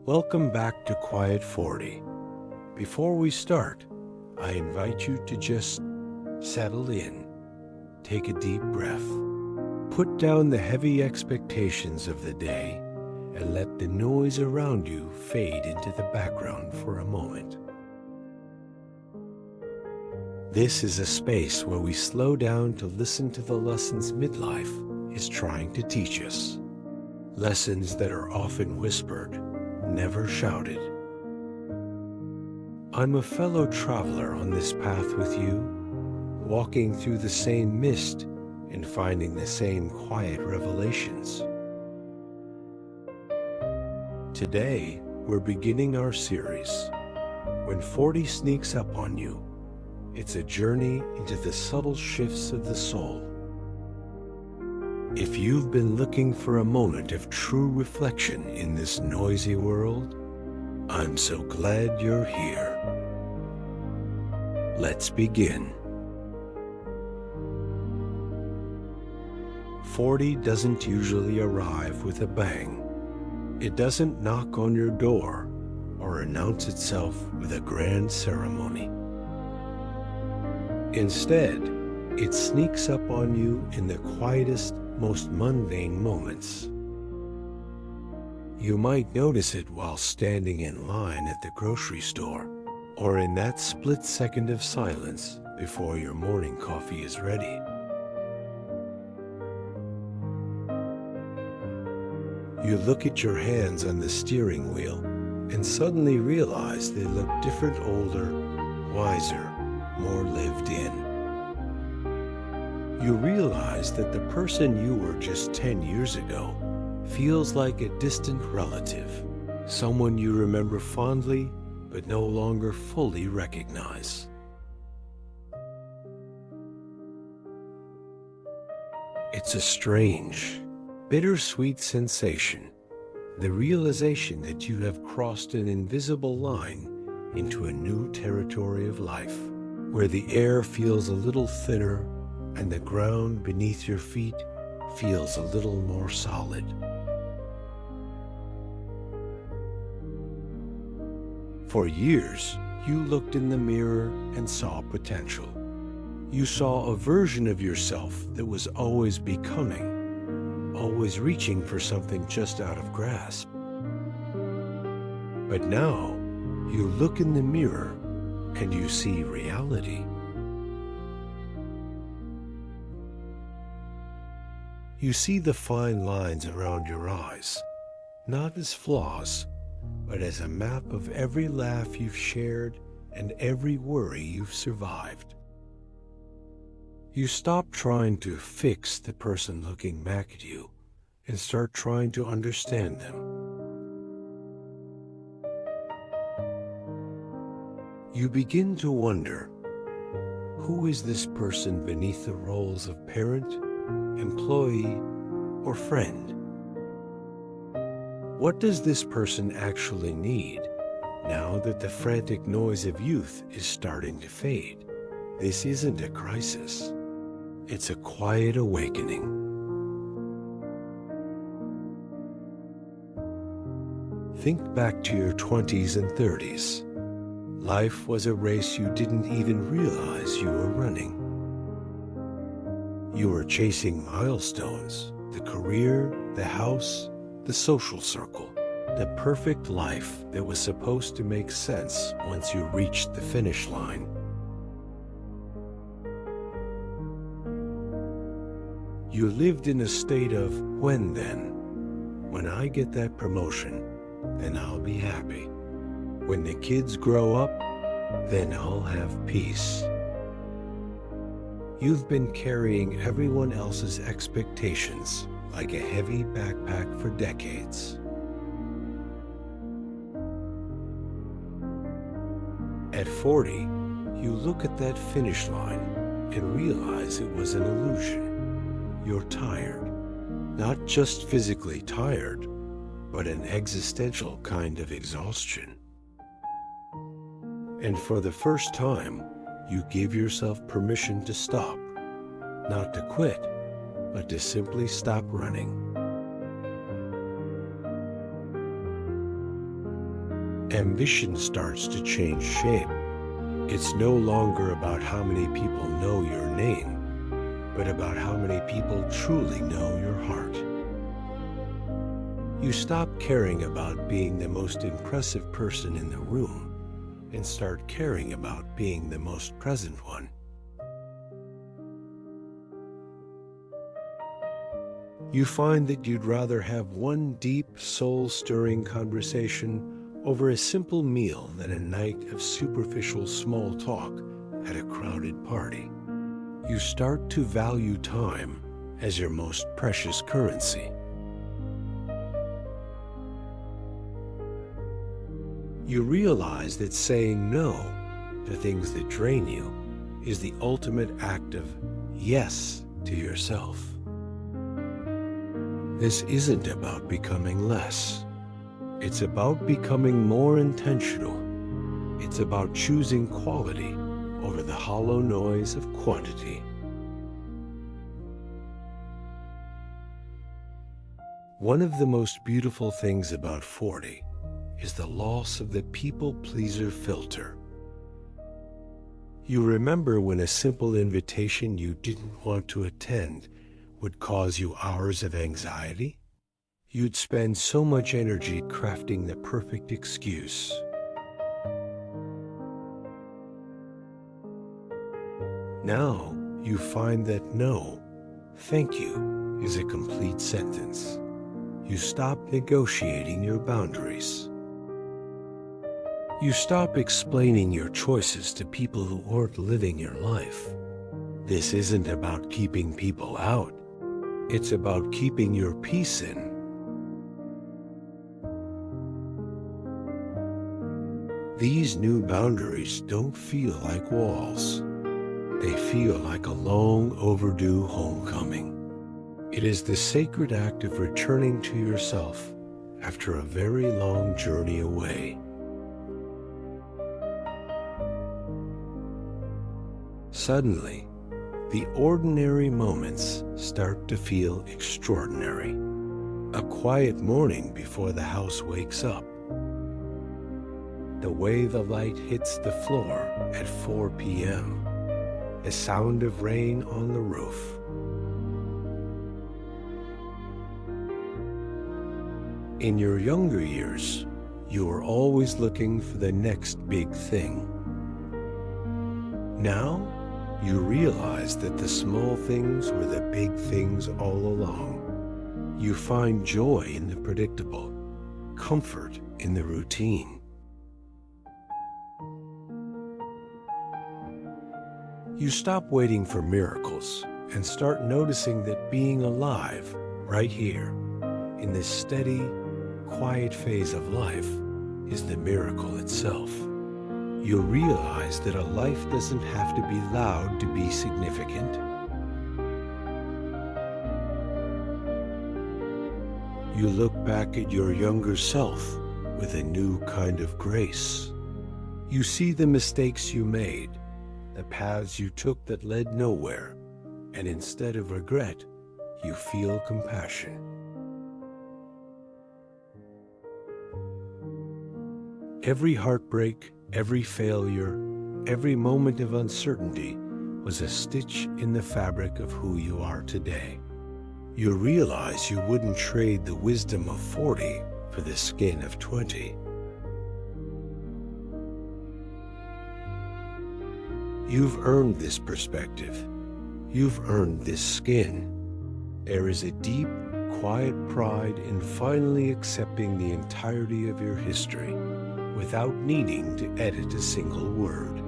Welcome back to Quiet 40. Before we start, I invite you to just settle in, take a deep breath, put down the heavy expectations of the day, and let the noise around you fade into the background for a moment. This is a space where we slow down to listen to the lessons midlife is trying to teach us. Lessons that are often whispered, never shouted. I'm a fellow traveler on this path with you, walking through the same mist and finding the same quiet revelations. Today, we're beginning our series, When 40 Sneaks Up on You. It's a journey into the subtle shifts of the soul. If you've been looking for a moment of true reflection in this noisy world, I'm so glad you're here. Let's begin. 40 doesn't usually arrive with a bang. It doesn't knock on your door or announce itself with a grand ceremony. Instead, it sneaks up on you in the quietest, most mundane moments. You might notice it while standing in line at the grocery store, or in that split second of silence before your morning coffee is ready. You look at your hands on the steering wheel and suddenly realize they look different, older, wiser, more lived in. You realize that the person you were just 10 years ago feels like a distant relative, someone you remember fondly but no longer fully recognize. It's a strange, bittersweet sensation, the realization that you have crossed an invisible line into a new territory of life, where the air feels a little thinner and the ground beneath your feet feels a little more solid. For years, you looked in the mirror and saw potential. You saw a version of yourself that was always becoming, always reaching for something just out of grasp. But now, you look in the mirror and you see reality. You see the fine lines around your eyes, not as flaws, but as a map of every laugh you've shared and every worry you've survived. You stop trying to fix the person looking back at you and start trying to understand them. You begin to wonder, who is this person beneath the roles of parent, employee, or friend? What does this person actually need now that the frantic noise of youth is starting to fade? This isn't a crisis. It's a quiet awakening. Think back to your 20s and 30s. Life was a race you didn't even realize you were running. You were chasing milestones, the career, the house, the social circle, the perfect life that was supposed to make sense once you reached the finish line. You lived in a state of when then. When I get that promotion, then I'll be happy. When the kids grow up, then I'll have peace. You've been carrying everyone else's expectations like a heavy backpack for decades. At 40, you look at that finish line and realize it was an illusion. You're tired. Not just physically tired, but an existential kind of exhaustion. And for the first time, you give yourself permission to stop, not to quit, but to simply stop running. Ambition starts to change shape. It's no longer about how many people know your name, but about how many people truly know your heart. You stop caring about being the most impressive person in the room and start caring about being the most present one. You find that you'd rather have one deep, soul-stirring conversation over a simple meal than a night of superficial small talk at a crowded party. You start to value time as your most precious currency. You realize that saying no to things that drain you is the ultimate act of yes to yourself. This isn't about becoming less. It's about becoming more intentional. It's about choosing quality over the hollow noise of quantity. One of the most beautiful things about 40 is the loss of the people-pleaser filter. You remember when a simple invitation you didn't want to attend would cause you hours of anxiety? You'd spend so much energy crafting the perfect excuse. Now you find that no, thank you, is a complete sentence. You stop negotiating your boundaries. You stop explaining your choices to people who aren't living your life. This isn't about keeping people out. It's about keeping your peace in. These new boundaries don't feel like walls. They feel like a long overdue homecoming. It is the sacred act of returning to yourself after a very long journey away. Suddenly, the ordinary moments start to feel extraordinary. A quiet morning before the house wakes up. The way the light hits the floor at 4 p.m. The sound of rain on the roof. In your younger years, you were always looking for the next big thing. Now, you realize that the small things were the big things all along. You find joy in the predictable, comfort in the routine. You stop waiting for miracles and start noticing that being alive right here, in this steady, quiet phase of life, is the miracle itself. You realize that a life doesn't have to be loud to be significant. You look back at your younger self with a new kind of grace. You see the mistakes you made, the paths you took that led nowhere, and instead of regret, you feel compassion. Every heartbreak, every failure, every moment of uncertainty was a stitch in the fabric of who you are today. You realize you wouldn't trade the wisdom of 40 for the skin of 20. You've earned this perspective. You've earned this skin. There is a deep, quiet pride in finally accepting the entirety of your history without needing to edit a single word.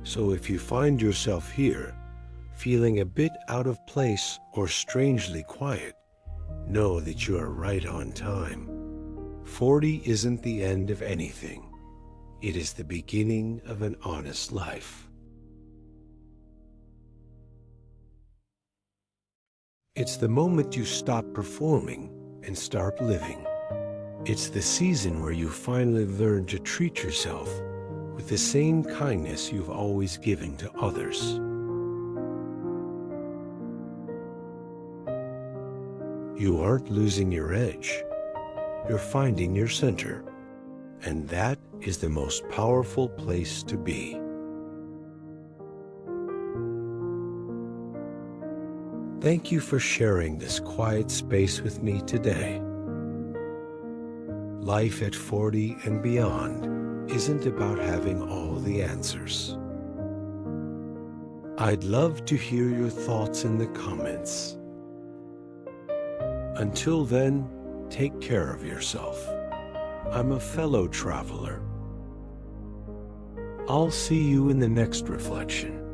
So if you find yourself here, feeling a bit out of place or strangely quiet, know that you are right on time. 40 isn't the end of anything. It is the beginning of an honest life. It's the moment you stop performing and start living. It's the season where you finally learn to treat yourself with the same kindness you've always given to others. You aren't losing your edge. You're finding your center. And that is the most powerful place to be. Thank you for sharing this quiet space with me today. Life at 40 and beyond isn't about having all the answers. I'd love to hear your thoughts in the comments. Until then, take care of yourself. I'm a fellow traveler. I'll see you in the next reflection.